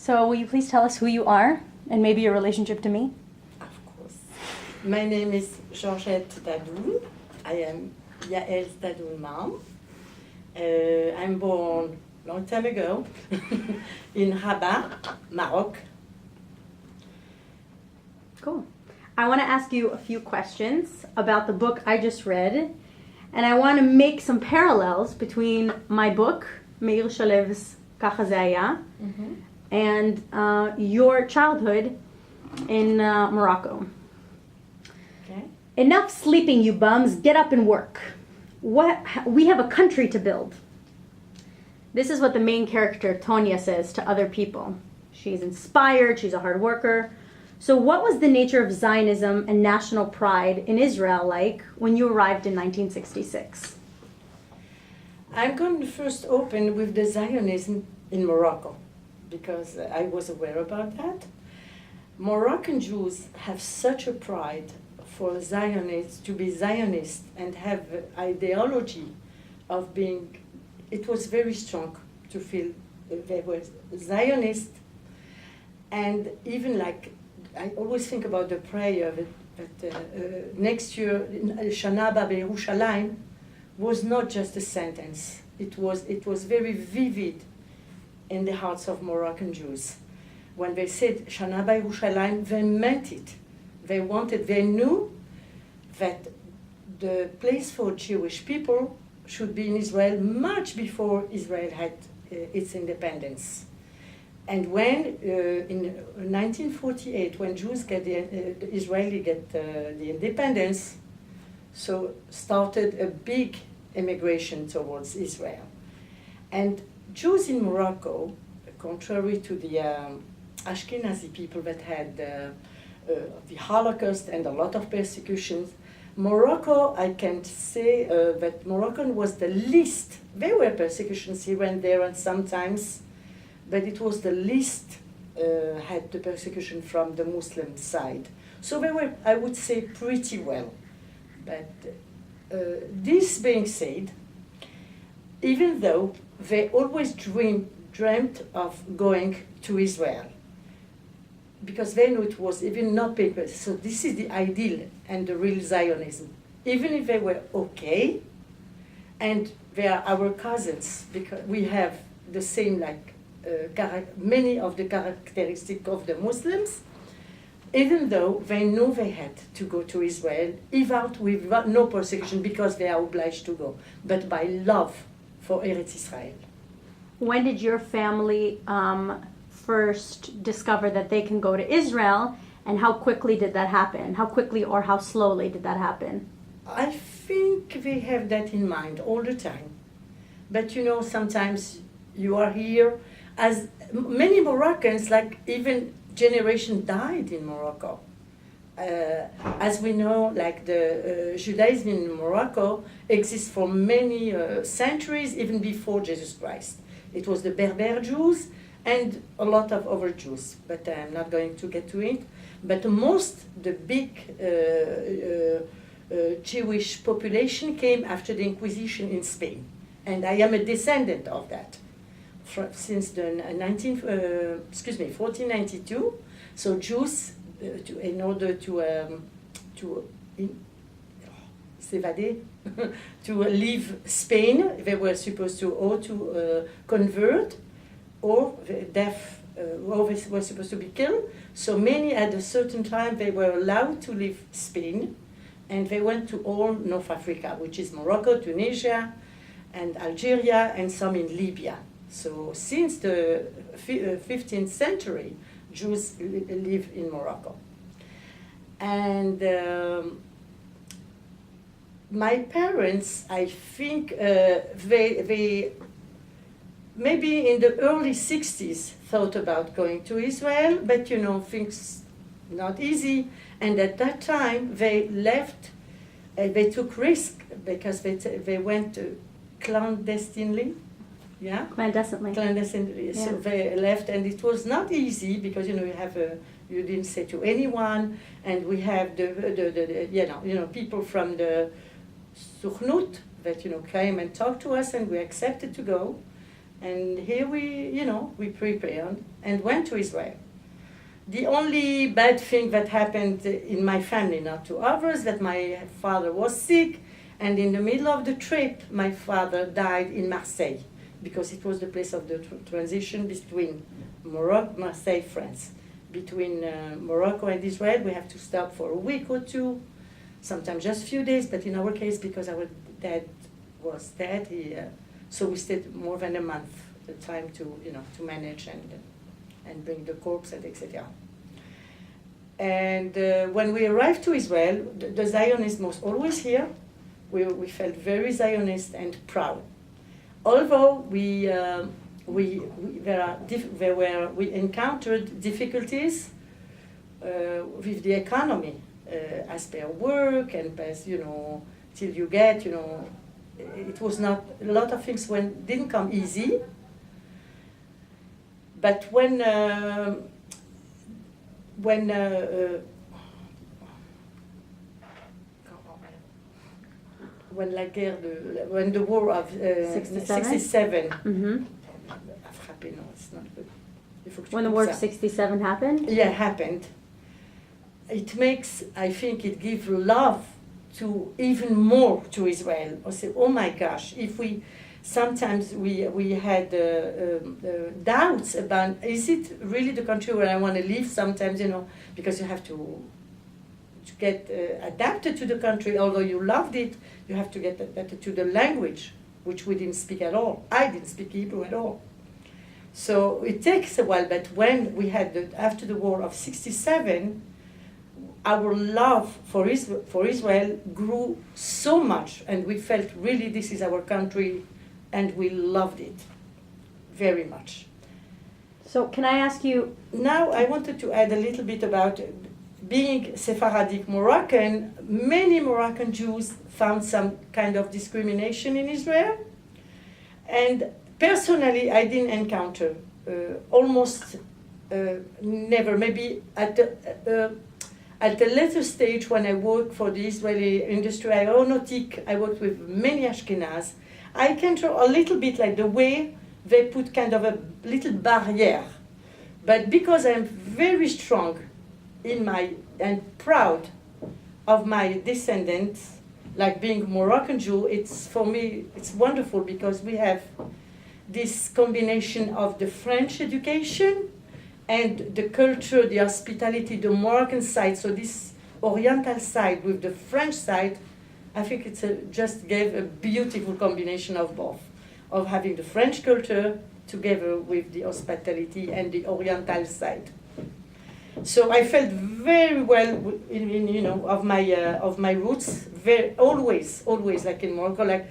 So will you please tell us who you are and maybe your relationship to me? Of course. My name is Georgette Dadoun. I am Yael's Dadoun mom. I'm born a long time ago in Rabat, Maroc. Cool. I want to ask you a few questions about the book I just read, and I want to make some parallels between my book, Meir Shalev's Kacha Ze Haya, and your childhood in Morocco. Okay. Enough sleeping, you bums. Get up and work. We have a country to build. This is what the main character, Tonya, says to other people. She's inspired. She's a hard worker. So what was the nature of Zionism and national pride in Israel like when you arrived in 1966? I'm going to first open with the Zionism in Morocco, because I was aware about that. Moroccan Jews have such a pride for Zionists, to be Zionist and have ideology of being, it was very strong to feel they were Zionist. And even like, I always think about the prayer that next year, Shana Haba B'Yerushalayim, was not just a sentence. It was very vivid in the hearts of Moroccan Jews. When they said Shana Haba B'Yerushalayim, they meant it. They knew that the place for Jewish people should be in Israel much before Israel had its independence. And when, in 1948, when Jews get the Israeli get the independence, so started a big immigration towards Israel. And Jews in Morocco, contrary to the Ashkenazi people that had the Holocaust and a lot of persecutions, Morocco, I can say that Moroccan was the least. There were persecutions here and there and sometimes, but it was the least had the persecution from the Muslim side. So they were, I would say, pretty well. But this being said, even though they always dreamt of going to Israel, because they knew it was even not paper. So this is the ideal and the real Zionism. Even if they were okay, and they are our cousins, because we have the same, like, many of the characteristics of the Muslims, even though they know they had to go to Israel, without no persecution, because they are obliged to go, but by love for Eretz Israel. When did your family first discover that they can go to Israel, and how quickly did that happen? How quickly or how slowly did that happen? I think they have that in mind all the time. But you know, sometimes you are here, as many Moroccans, like even generation died in Morocco. As we know, like the Judaism in Morocco exists for many centuries, even before Jesus Christ. It was the Berber Jews and a lot of other Jews, but I'm not going to get to it. But the big Jewish population came after the Inquisition in Spain. And I am a descendant of that. Since the 1492, so Jews, in order to s'évader, to leave Spain, they were supposed to convert, or deaf, or they were supposed to be killed. So many at a certain time they were allowed to leave Spain, and they went to all North Africa, which is Morocco, Tunisia, and Algeria, and some in Libya. So since the 15th century, Jews live in Morocco. And my parents, I think, they maybe in the early 60s thought about going to Israel, but you know, things not easy. And at that time, they left, they took risk because they went clandestinely. Yeah? Clandestinely. Yeah. So they left, and it was not easy because you know you didn't say to anyone, and we have the people from the Sukhnut that came and talked to us, and we accepted to go. And here we prepared and went to Israel. The only bad thing that happened in my family, not to others, that my father was sick, and in the middle of the trip, my father died in Marseille, because it was the place of the transition between Morocco, Marseille, France. Between Morocco and Israel, we have to stop for a week or two, sometimes just a few days, but in our case, because our dad was dead, so we stayed more than a month, the time to manage and bring the corpse and etc. And when we arrived to Israel, the Zionism was always here. We felt very Zionist and proud. Although we encountered difficulties with the economy, as per work and as till you get it was not, a lot of things didn't come easy. But when the war of 67 when the war of 67 happened? Yeah, happened. It gives love to even more to Israel. I say, oh my gosh, sometimes we had doubts about, is it really the country where I want to live? Sometimes, because you have to get adapted to the country, although you loved it, you have to get adapted to the language, which we didn't speak at all. I didn't speak Hebrew at all. So it takes a while, but when we had, after the war of 67, our love for Israel grew so much, and we felt really this is our country, and we loved it very much. So can I ask you... Now I wanted to add a little bit about being Sephardic Moroccan. Many Moroccan Jews found some kind of discrimination in Israel. And personally, I didn't encounter, almost never, maybe at a later stage when I worked for the Israeli industry aeronautic, I worked with many Ashkenaz. I encountered a little bit like the way they put kind of a little barrier. But because I'm very strong and proud of my descendants, like being Moroccan Jew, for me, it's wonderful because we have this combination of the French education and the culture, the hospitality, the Moroccan side, so this Oriental side with the French side, I think just gave a beautiful combination of both, of having the French culture together with the hospitality and the Oriental side. So I felt very well of my roots. Always like in Morocco, there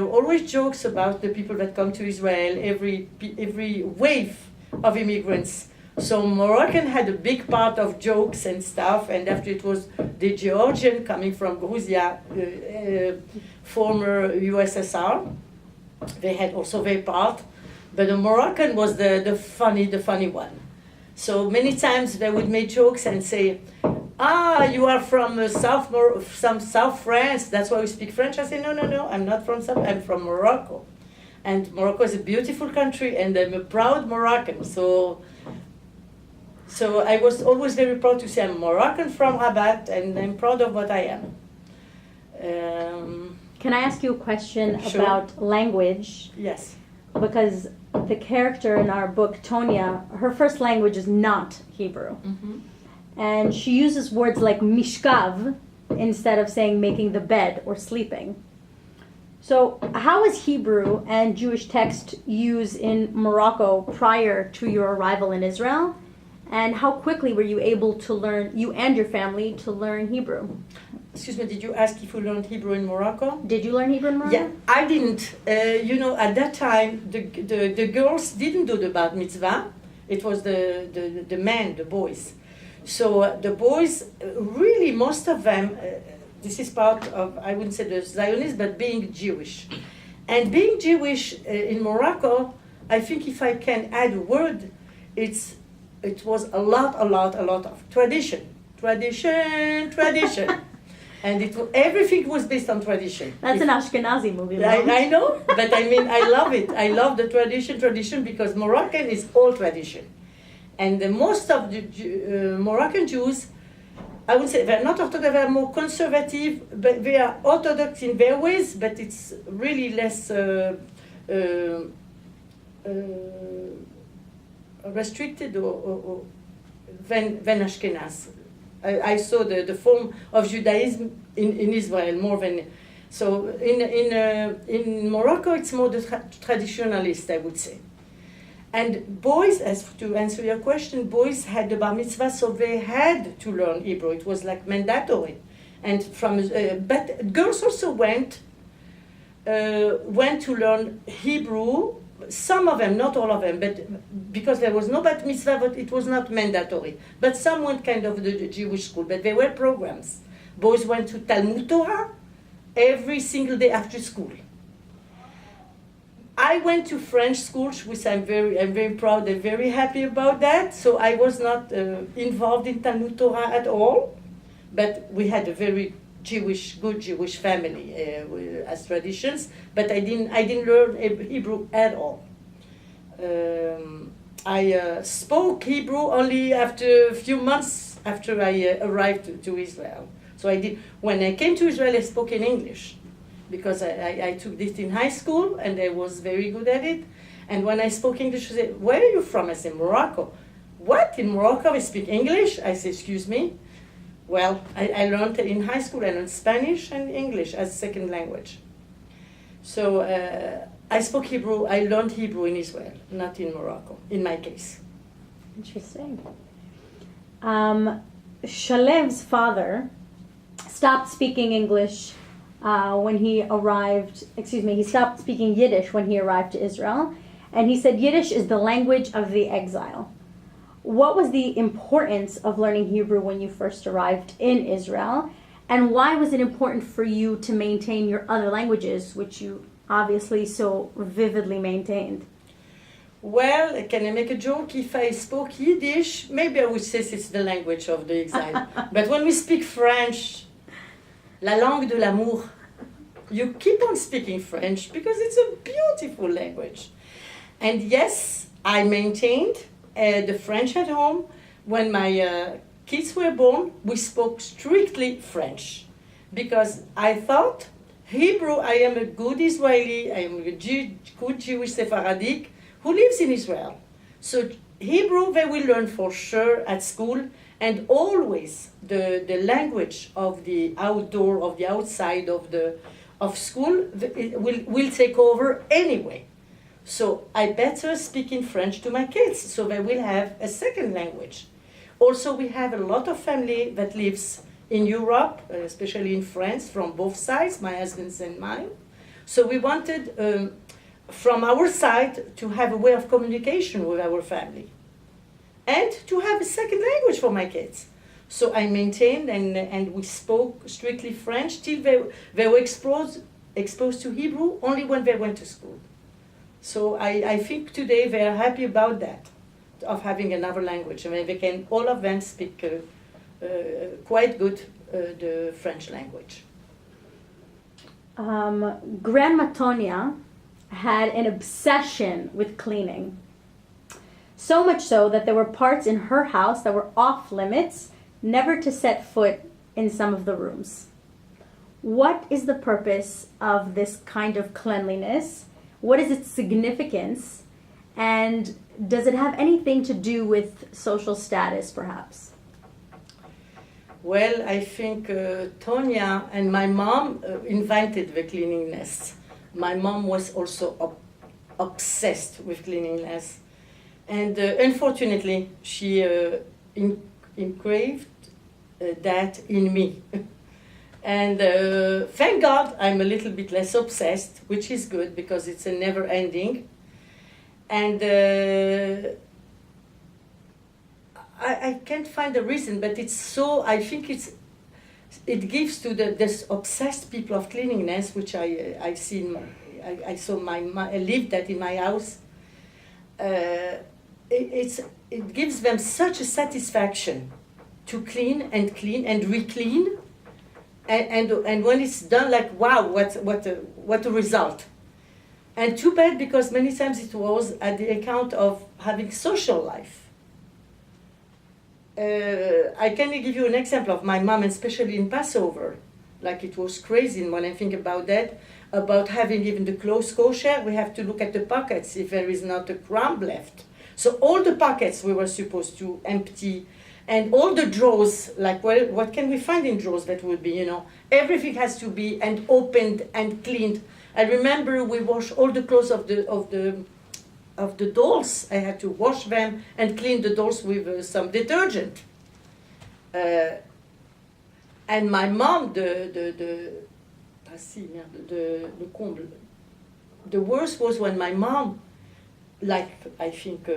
are always jokes about the people that come to Israel. Every wave of immigrants. So Moroccan had a big part of jokes and stuff, and after it was the Georgian coming from Georgia, former USSR. They had also their part, but the Moroccan was the funny one. So many times they would make jokes and say, you are from South France, that's why we speak French. I say, no, I'm not from South, I'm from Morocco. And Morocco is a beautiful country, and I'm a proud Moroccan. So I was always very proud to say I'm Moroccan from Rabat, and I'm proud of what I am. Can I ask you a question Sure. about language? Yes. Because the character in our book, Tonya, her first language is not Hebrew. Mm-hmm. And she uses words like mishkav instead of saying making the bed or sleeping. So how was Hebrew and Jewish text used in Morocco prior to your arrival in Israel? And how quickly were you able to learn, you and your family, to learn Hebrew? Excuse me, did you ask if we learned Hebrew in Morocco? Did you learn Hebrew in Morocco? Yeah, I didn't. At that time, the girls didn't do the bar mitzvah. It was the men, the boys. So the boys, really, most of them, this is part of, I wouldn't say the Zionist, but being Jewish. And being Jewish in Morocco, I think if I can add a word, it was a lot of tradition. And everything was based on tradition. That's an Ashkenazi movie. Mom. I know, but I mean, I love it. I love the tradition, because Moroccan is all tradition. And most of the Moroccan Jews, I would say they're not Orthodox, they're more conservative, but they are Orthodox in their ways, but it's really less restricted than Ashkenaz. I saw the form of Judaism in Israel more than. So in Morocco, it's more the traditionalist, I would say. And boys, as to answer your question, boys had the bar mitzvah, so they had to learn Hebrew. It was like mandatory. And but girls also went to learn Hebrew. Some of them, not all of them, but because there was no bat mitzvah, but it was not mandatory. But some went kind of the Jewish school, but there were programs. Boys went to Talmud Torah every single day after school. I went to French schools, which I'm very proud and very happy about that. So I was not involved in Talmud Torah at all, but we had a very good Jewish family as traditions. But I didn't learn Hebrew at all. I spoke Hebrew only after a few months after I arrived to Israel. So when I came to Israel, I spoke in English, because I took this in high school and I was very good at it. And when I spoke English, I said, "Where are you from?" I said, "Morocco." "What? In Morocco we speak English?" I said, "Excuse me." Well, I learned in high school, I learned Spanish and English as second language. So I spoke Hebrew, I learned Hebrew in Israel, not in Morocco, in my case. Interesting. Shalev's father stopped speaking English when he arrived, he stopped speaking Yiddish when he arrived to Israel. And he said Yiddish is the language of the exile. What was the importance of learning Hebrew when you first arrived in Israel? And why was it important for you to maintain your other languages, which you obviously so vividly maintained? Well, can I make a joke? If I spoke Yiddish, maybe I would say it's the language of the exile. But when we speak French, la langue de l'amour, you keep on speaking French because it's a beautiful language. And yes, I maintained the French at home. When my kids were born, we spoke strictly French, because I thought Hebrew, I am a good Israeli, I am a good Jewish Sephardic who lives in Israel. So Hebrew they will learn for sure at school, and always the language of the outdoor, of the outside of school will take over anyway. So I better speak in French to my kids, so they will have a second language. Also, we have a lot of family that lives in Europe, especially in France, from both sides, my husband's and mine. So we wanted, from our side, to have a way of communication with our family, and to have a second language for my kids. So I maintained, and we spoke strictly French till they were exposed to Hebrew only when they went to school. So I think today they are happy about that, of having another language. I mean, they can, all of them speak quite good the French language. Grandma Tonya had an obsession with cleaning. So much so that there were parts in her house that were off limits, never to set foot in some of the rooms. What is the purpose of this kind of cleanliness? What is its significance? And does it have anything to do with social status, perhaps? Well, I think Tonya and my mom invented the cleanliness. My mom was also obsessed with cleanliness. And unfortunately, she engraved that in me. And thank God I'm a little bit less obsessed, which is good because it's a never ending. And I can't find a reason, but it's so, I think it gives to this obsessed people of cleanliness, which I lived that in my house. It gives them such a satisfaction to clean and re-clean. and when it's done, like, wow, what a result. And too bad, because many times it was at the account of having social life. I can give you an example of my mom, and especially in Passover. Like, it was crazy, and when I think about that, about having even the clothes kosher, we have to look at the pockets if there is not a crumb left. So all the pockets we were supposed to empty, and all the drawers, like, well, what can we find in drawers that would be, everything has to be and opened and cleaned. I remember we washed all the clothes of the dolls. I had to wash them and clean the dolls with some detergent. And my mom, the worst was when my mom, like I think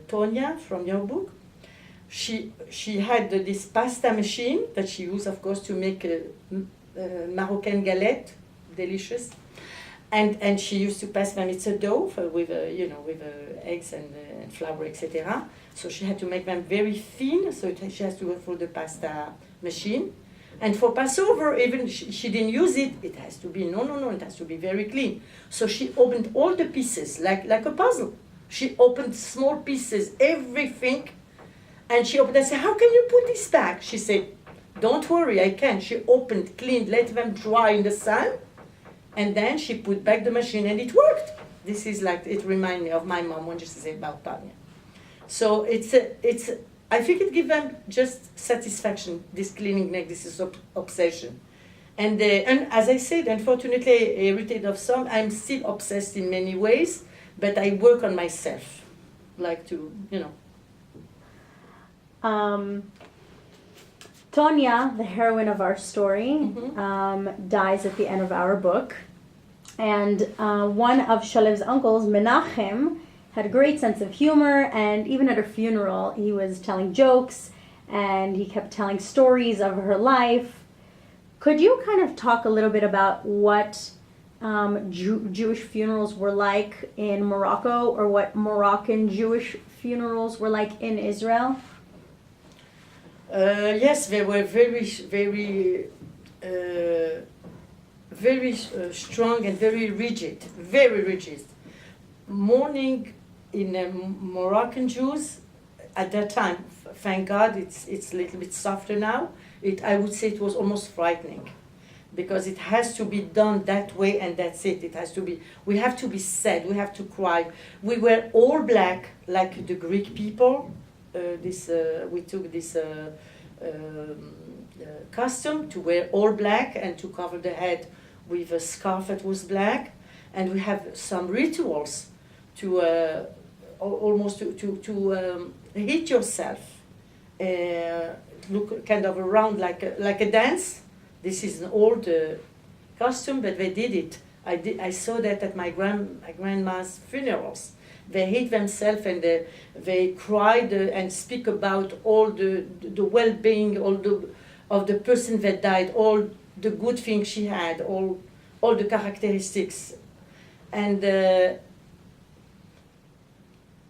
Tonya from your book, she had this pasta machine that she used, of course, to make Moroccan galette, delicious. And she used to pass them. It's a dough with eggs and flour, etc. So she had to make them very thin. So she has to go through the pasta machine. And for Passover, even she didn't use it. It has to be no. It has to be very clean. So she opened all the pieces like a puzzle. She opened small pieces, everything, and she opened. I said, "How can you put this back?" She said, "Don't worry, I can." She opened, cleaned, let them dry in the sun. And then she put back the machine, and it worked. This is like, it reminds me of my mom when she said about Tanya. So I think it gives them just satisfaction, this cleaning, like this is obsession. And as I said, unfortunately, I irritated of some. I'm still obsessed in many ways, but I work on myself, like to, Tonya, the heroine of our story, dies at the end of our book. And one of Shalev's uncles, Menachem, had a great sense of humor, and even at her funeral, he was telling jokes, and he kept telling stories of her life. Could you kind of talk a little bit about what Jewish funerals were like in Morocco, or what Moroccan Jewish funerals were like in Israel? Yes, they were very, very, very strong and very rigid, very rigid. Mourning in Moroccan Jews at that time, thank God, it's a little bit softer now. I would say it was almost frightening, because it has to be done that way, and that's it. It has to be. We have to be sad. We have to cry. We were all black, like the Greek people. We took this costume to wear all black and to cover the head with a scarf that was black, and we have some rituals to almost to hit yourself, look kind of around like a dance. This is an old costume, but they did it. I saw that at my grandma's funerals. They hit themselves, and they cried and speak about all the well-being, of the person that died, all the good things she had, all the characteristics, and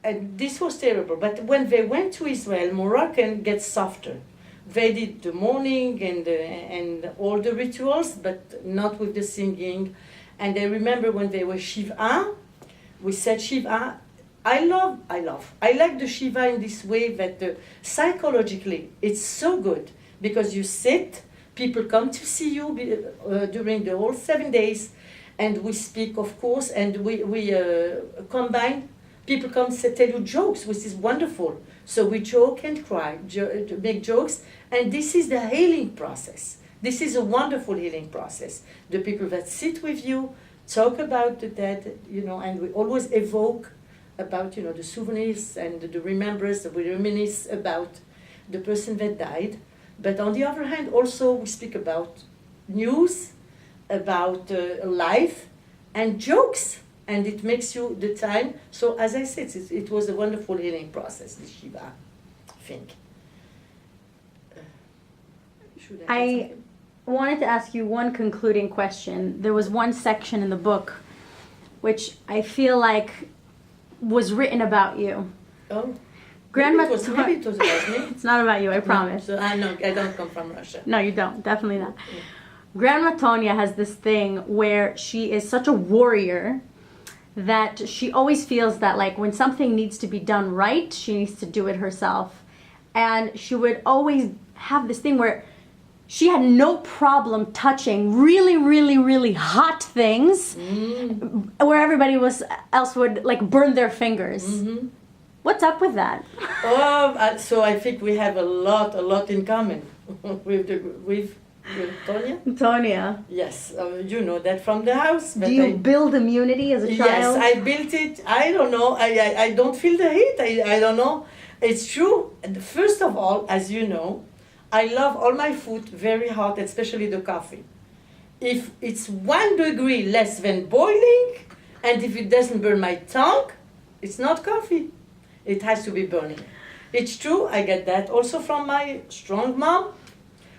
this was terrible. But when they went to Israel, Moroccan gets softer. They did the mourning and all the rituals, but not with the singing. And I remember when they were Shiva, we said Shiva. I like the Shiva in this way that psychologically it's so good, because you sit, people come to see you during the whole 7 days, and we speak, of course, and we combine. People come to tell you jokes, which is wonderful. So we joke and cry, make jokes, and this is the healing process. This is a wonderful healing process. The people that sit with you talk about the dead, and we always evoke about, the souvenirs and the remembrance, we reminisce about the person that died. But on the other hand, also we speak about news, about life, and jokes, and it makes you the time. So as I said, it was a wonderful healing process, the Shiva, I think. I wanted to ask you one concluding question. There was one section in the book which I feel like was written about you. Oh. Grandma, maybe it was about me. It's not about you, I promise. No, I don't come from Russia. No, you don't. Definitely not. Grandma Tonya has this thing where she is such a warrior that she always feels that like when something needs to be done right, she needs to do it herself. And she would always have this thing where she had no problem touching really, really, really hot things where everybody else would like burn their fingers. Mm-hmm. What's up with that? So I think we have a lot in common with Tonya. Tonya, Yes, you know that from the house. do you build immunity as a child? Yes, I built it. I don't know. I don't feel the heat. I don't know. It's true. First of all, as you know, I love all my food very hot, especially the coffee. If it's 1 degree less than boiling, and if it doesn't burn my tongue, it's not coffee. It has to be burning. It's true. I get that also from my strong mom.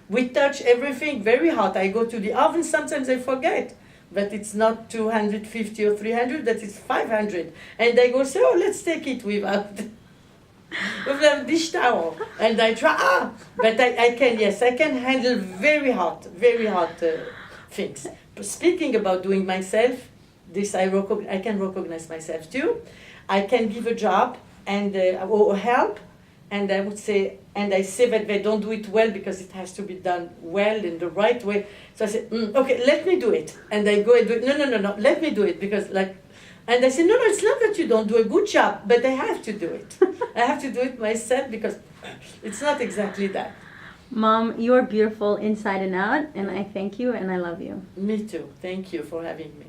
We touch everything very hot. I go to the oven, sometimes I forget. But it's not 250 or 300, that is 500. And I go, say, oh, let's take it without dish towel. And I try, but I can, yes, I can handle very hot things. But speaking about doing myself, this I can recognize myself too. I can give a job and or help, and I would say, and I say that they don't do it well because it has to be done well in the right way. So I say, okay, let me do it. And I go and do it. No, let me do it because like, and I say, no, it's not that you don't do a good job, but I have to do it. I have to do it myself because it's not exactly that. Mom, you are beautiful inside and out, and I thank you and I love you. Me too. Thank you for having me.